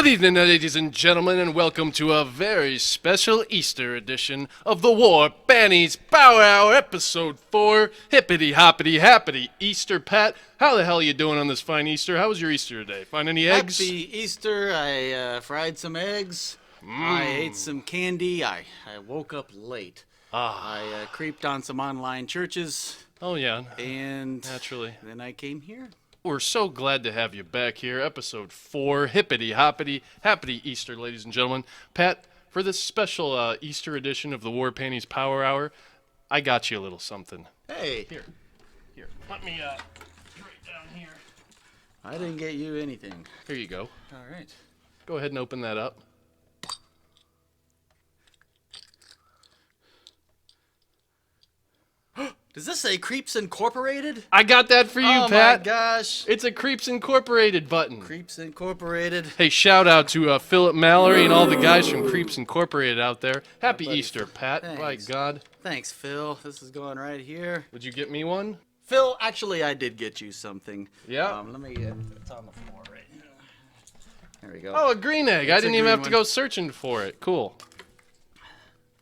Good evening, ladies and gentlemen, and welcome to a very special Easter edition of the War Panties Power Hour, Episode 4. Hippity hoppity happity Easter. Pat, how the hell are you doing on this fine Easter? How was your Easter today? Find any eggs? Happy Easter. I fried some eggs. I ate some candy. I woke up late. I creeped on some online churches. Oh, yeah. And naturally. Then I came here. We're so glad to have you back here. Episode 4, hippity hoppity happy Easter, ladies and gentlemen. Pat, for this special Easter edition of the War Panties Power Hour, I got you a little something. Hey. Here. Let me right down here. I didn't get you anything. Here you go. All right. Go ahead and open that up. Does this say Creeps Incorporated? I got that for you, Pat. Pat. Oh my gosh. It's a Creeps Incorporated button. Creeps Incorporated. Hey, shout out to Philip Mallory and all the guys from Creeps Incorporated out there. Happy Easter, Pat. Thanks. My God. Thanks, Phil. This is going right here. Would you get me one? Phil, actually, I did get you something. Yeah. Let me get it's on the floor right here. There we go. Oh, a green egg. I It's a didn't even green have to one. go searching for it. Cool.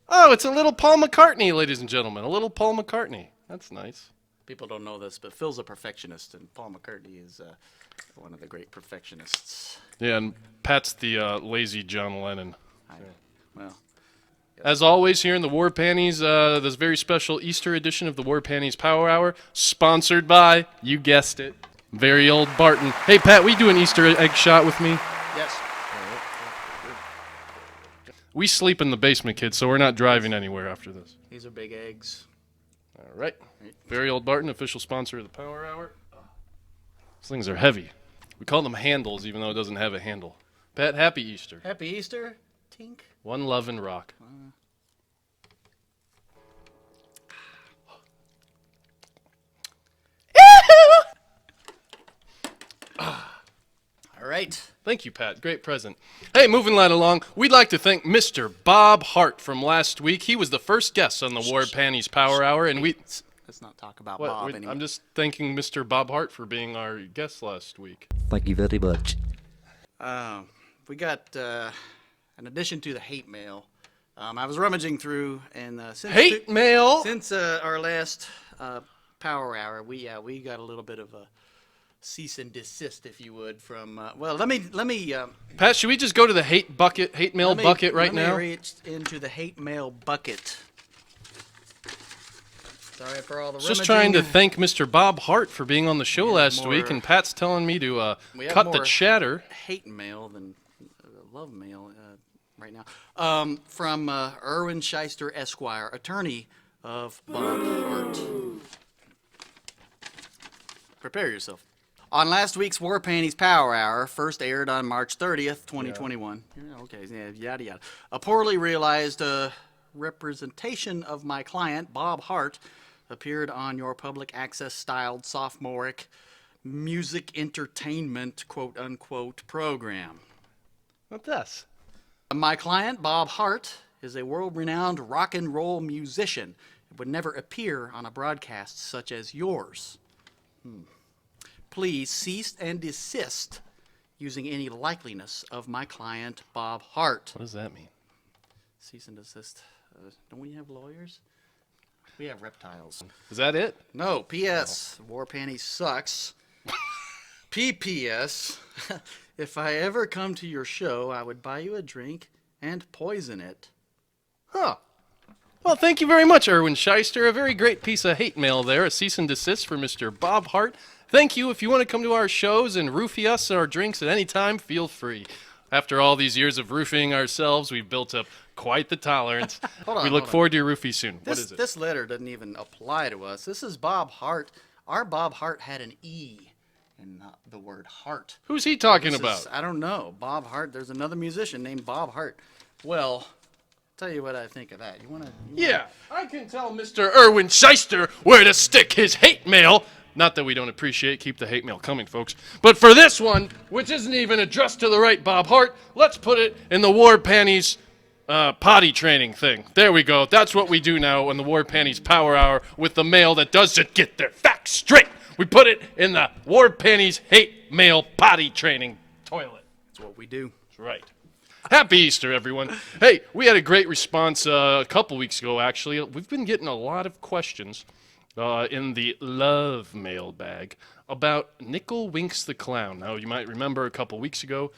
Oh, it's a little Paul McCartney, ladies and gentlemen. A little Paul McCartney. That's nice. People don't know this, but Phil's a perfectionist, and Paul McCartney is one of the great perfectionists. Yeah, and Pat's the lazy John Lennon. Well, As always, here in the War Panties, this very special Easter edition of the War Panties Power Hour, sponsored by, you guessed it, very old Barton. Hey, Pat, will you do an Easter egg shot with me? yes. We sleep in the basement, kids, so we're not driving anywhere after this. These are big eggs. All right. Very old Barton, official sponsor of the Power Hour. These things are heavy. We call them handles, even though it doesn't have a handle. Pat, happy Easter. Happy Easter, Tink. One love and rock. All right. Thank you, Pat. Great present. Hey, moving right along, we'd like to thank Mr. Bob Hart from last week. He was the first guest on the War Panties Power Hour, and we... Let's not talk about Bob anymore. I'm just thanking Mr. Bob Hart for being our guest last week. Thank you very much. We got an addition to the hate mail. I was rummaging through, and Hate mail? since our last Power Hour, we got a little bit of a cease and desist, if you would, from. Well, let me. Pat, should we just go to the hate mail bucket right now? Let me reach into the hate mail bucket. Sorry for all the rummaging. Just trying to thank Mr. Bob Hart for being on the show last week, and Pat's telling me to cut the chatter. Hate mail than love mail right now. From Erwin Shyster, Esquire, attorney of Bob Hart. Prepare yourself. On last week's War Panties Power Hour, first aired on March 30th, 2021. Yeah, okay, yeah, yada yada. A poorly realized representation of my client, Bob Hart, appeared on your public access styled sophomoric music entertainment quote unquote program. What's this? My client, Bob Hart, is a world renowned rock and roll musician. It would never appear on a broadcast such as yours. Please cease and desist using any likeliness of my client, Bob Hart. What does that mean? Cease and desist. Don't we have lawyers? We have reptiles. Is that it? No. P.S. War Panties sucks. P.P.S. If I ever come to your show, I would buy you a drink and poison it. Huh. Well, thank you very much, Erwin Shyster. A very great piece of hate mail there. A cease and desist for Mr. Bob Hart. Thank you. If you want to come to our shows and roofie us our drinks at any time, feel free. After all these years of roofing ourselves, we've built up quite the tolerance. We look forward to your roofie soon. What is it? This letter doesn't even apply to us. This is Bob Hart. Our Bob Hart had an E in the word heart. Who's he talking about? I don't know. Bob Hart. There's another musician named Bob Hart. Well, tell you what I think of that. You wanna? Yeah, I can tell Mr. Erwin Shyster where to stick his hate mail. Not that we don't appreciate, keep the hate mail coming, folks. But for this one, which isn't even addressed to the right Bob Hart, let's put it in the War Panties potty training thing. There we go. That's what we do now in the War Panties Power Hour with the mail that doesn't get their facts straight. We put it in the War Panties hate mail potty training toilet. That's what we do. That's right. Happy Easter, everyone. Hey, we had a great response a couple weeks ago, actually. We've been getting a lot of questions in the love mailbag about Nicklewinks the Clown. Now, you might remember a couple weeks ago,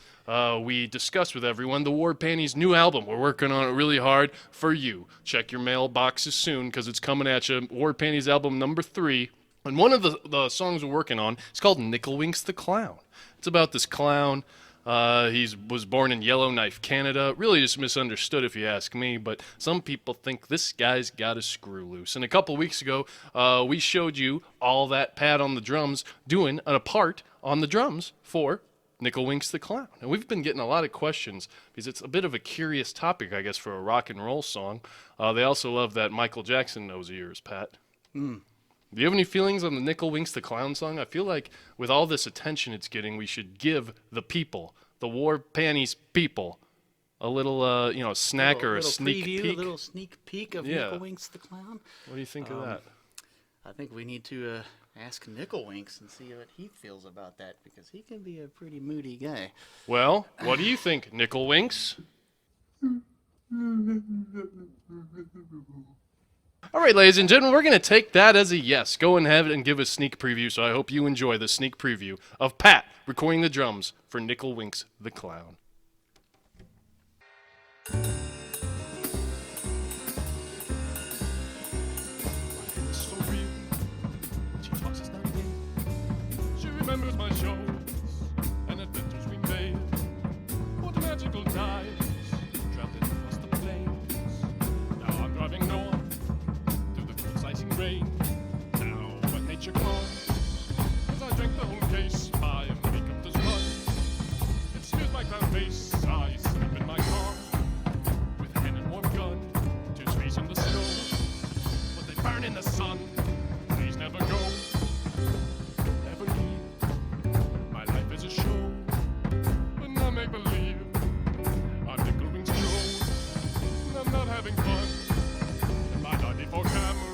we discussed with everyone the War Panties' new album. We're working on it really hard for you. Check your mailboxes soon, because it's coming at you. War Panties album number 3. And one of the songs we're working on is called Nicklewinks the Clown. It's about this clown. He was born in Yellowknife, Canada. Really just misunderstood if you ask me, but some people think this guy's got a screw loose. And a couple weeks ago, we showed you all that Pat on the drums doing a part on the drums for Nicklewinks the Clown. And we've been getting a lot of questions because it's a bit of a curious topic, I guess, for a rock and roll song. They also love that Michael Jackson nose of yours, Pat. Do you have any feelings on the Nicklewinks the Clown song? I feel like with all this attention it's getting, we should give the people, the War Panties people, a little, snack or a sneak preview, peek. A little sneak peek of Nicklewinks the Clown. What do you think of that? I think we need to ask Nicklewinks and see what he feels about that, because he can be a pretty moody guy. Well, what do you think, Nicklewinks? All right, ladies and gentlemen, we're going to take that as a yes. Go ahead and give a sneak preview, so I hope you enjoy the sneak preview of Pat recording the drums for Nicklewinks the Clown. So real. She talks as not me. She remembers my shows and adventures we made. What magical times traveled across the plains. Now I'm driving north. Rain. Now when nature calls, as I drank the whole case, my makeup does run. It smears my clown face. I sleep in my car with a hand and warm gun. 2 trees in the snow, but they burn in the sun. Please never go, never leave. My life is a show, but not make believe. I'm Nicklewinks Joe, and I'm not having fun. My life before camera.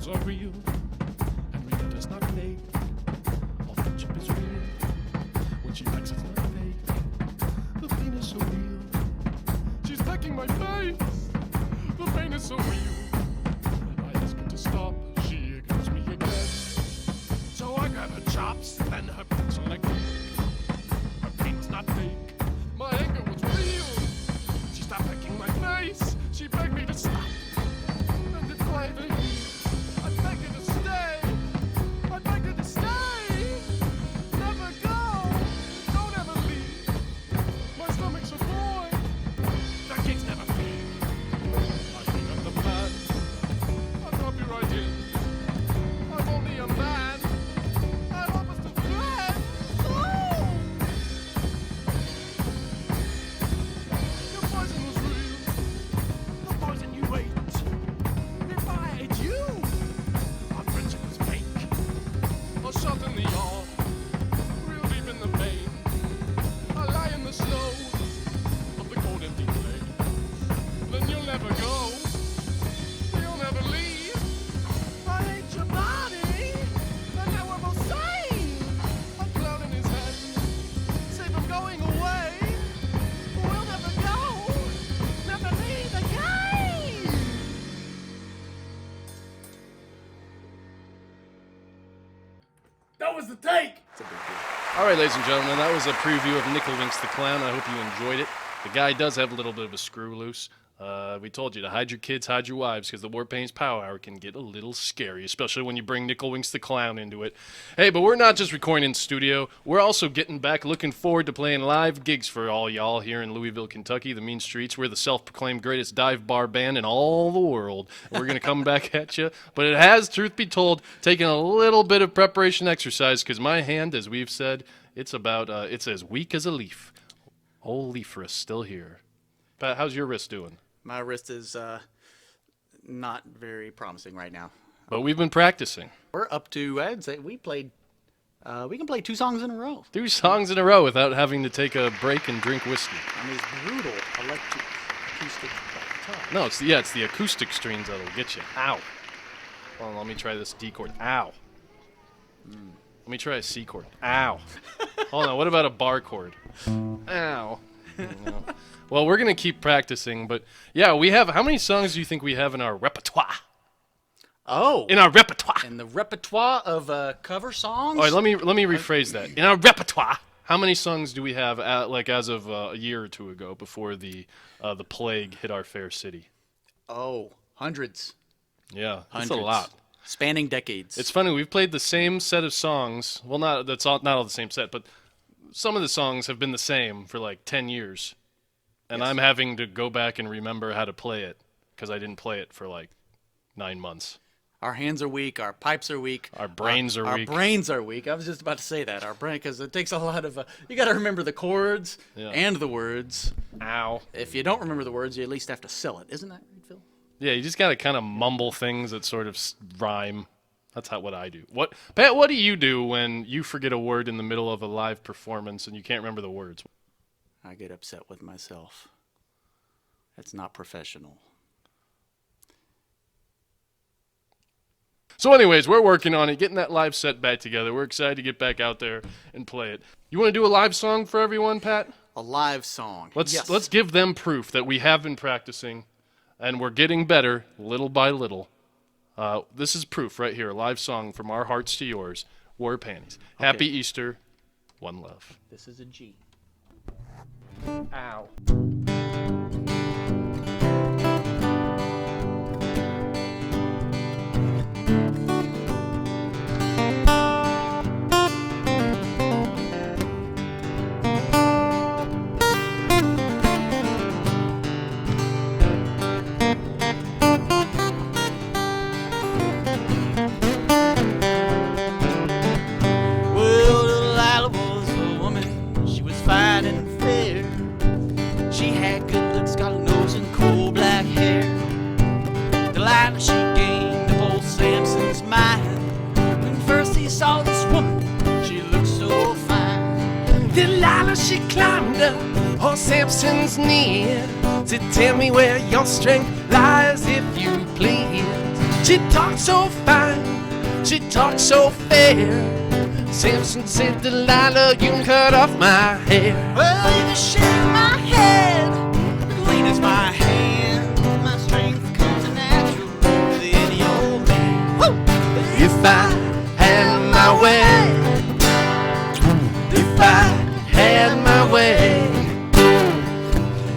Are real, and real does not fade. All friendship is real. When she likes, it's not fake. The pain is so real. She's pecking my face. The pain is so real. I ask her to stop. She ignores me again. So I grab her chops and her pencil like her pain was not fake. My anger was real. She stopped pecking my face. She begged me to stop. And it's quietly. All right, ladies and gentlemen, that was a preview of Nicklewinks the Clown. I hope you enjoyed it. The guy does have a little bit of a screw loose. We told you to hide your kids, hide your wives, because the War Panties Power Hour can get a little scary, especially when you bring Nicklewinks the Clown into it. Hey, but we're not just recording in studio. We're also getting back, looking forward to playing live gigs for all y'all here in Louisville, Kentucky, the Mean Streets. We're the self-proclaimed greatest dive bar band in all the world. We're going to come back at you. But it has, truth be told, taken a little bit of preparation exercise, because my hand, as we've said, it's as weak as a leaf. Old leaf wrist still here. Pat, how's your wrist doing? My wrist is not very promising right now. But we've been practicing. We're up to, I'd say we can play 2 songs in a row. 2 songs in a row without having to take a break and drink whiskey. On these brutal electric acoustic guitars. No, it's the acoustic strings that'll get you. Ow. Hold on, let me try this D chord. Ow. Let me try a C chord. Ow. Hold on, what about a bar chord? Ow. No. Well, we're going to keep practicing, but yeah, how many songs do you think we have in our repertoire? Oh. In our repertoire. In the repertoire of cover songs? All right, let me rephrase that. In our repertoire, how many songs do we have as of a year or 2 ago before the plague hit our fair city? Oh, hundreds. Yeah, that's Hundreds. a lot. Spanning decades. It's funny, we've played the same set of songs. Well, not all the same set, but some of the songs have been the same for like 10 years. And Yes. I'm having to go back and remember how to play it because I didn't play it for like 9 months. Our hands are weak. Our pipes are weak. Our brains are weak. Our brains are weak. I was just about to say that. Our brain, because it takes a lot of. You got to remember the chords and the words. Ow. If you don't remember the words, you at least have to sell it. Isn't that right, Phil? Yeah, you just got to kind of mumble things that sort of rhyme. That's what I do. Pat, what do you do when you forget a word in the middle of a live performance and you can't remember the words? I get upset with myself. That's not professional. So anyways, we're working on it, getting that live set back together. We're excited to get back out there and play it. You want to do a live song for everyone, Pat? A live song. Let's give them proof that we have been practicing and we're getting better little by little. This is proof right here, a live song from our hearts to yours, War Panties. Okay. Happy Easter, one love. This is a G. Ow. Well, Delilah was a woman. She was fine and fair. She had good looks, got a nose and coal black hair. Delilah, she gained up old Samson's mind. When first he saw this woman, she looked so fine. Delilah, she climbed up on Samson's knee. Said, tell me where your strength lies, if you please. She talked so fine, she talked so fair. Samson said, Delilah, you can cut off my hair. Well, you can shave my head, clean as my hand. My strength comes natural with any old man. Woo! If I had my way, if I had my way,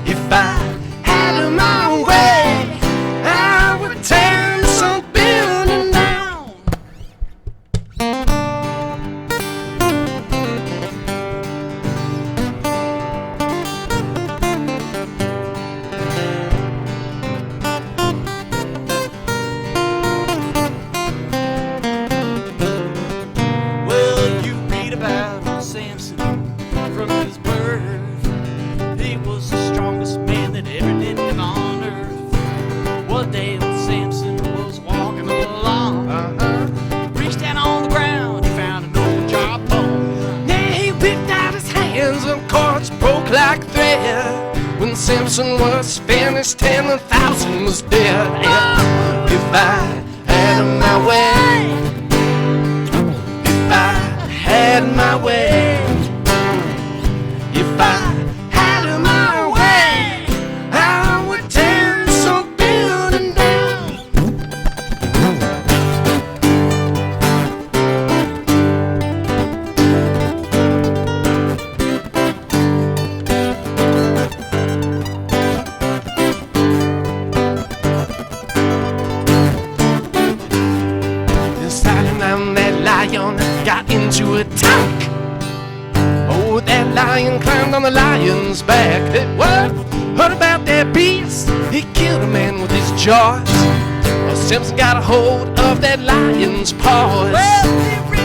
if I had my way, I would tear this old building down. Well, you read about old Samson from his birth. He was the strongest man that ever did live on earth. One day old Samson was walking along. Reached down on the ground, he found an old jawbone. Then he picked out his hands and cords broke like thread. When Samson was finished and 1,000 was dead. Yeah. If I had my way, if I had my way, if I had my way, I would tear this old building down. lion's back. Hey, what? Heard about that beast? He killed a man with his jaws. Well, Samson got a hold of that lion's paws. Well,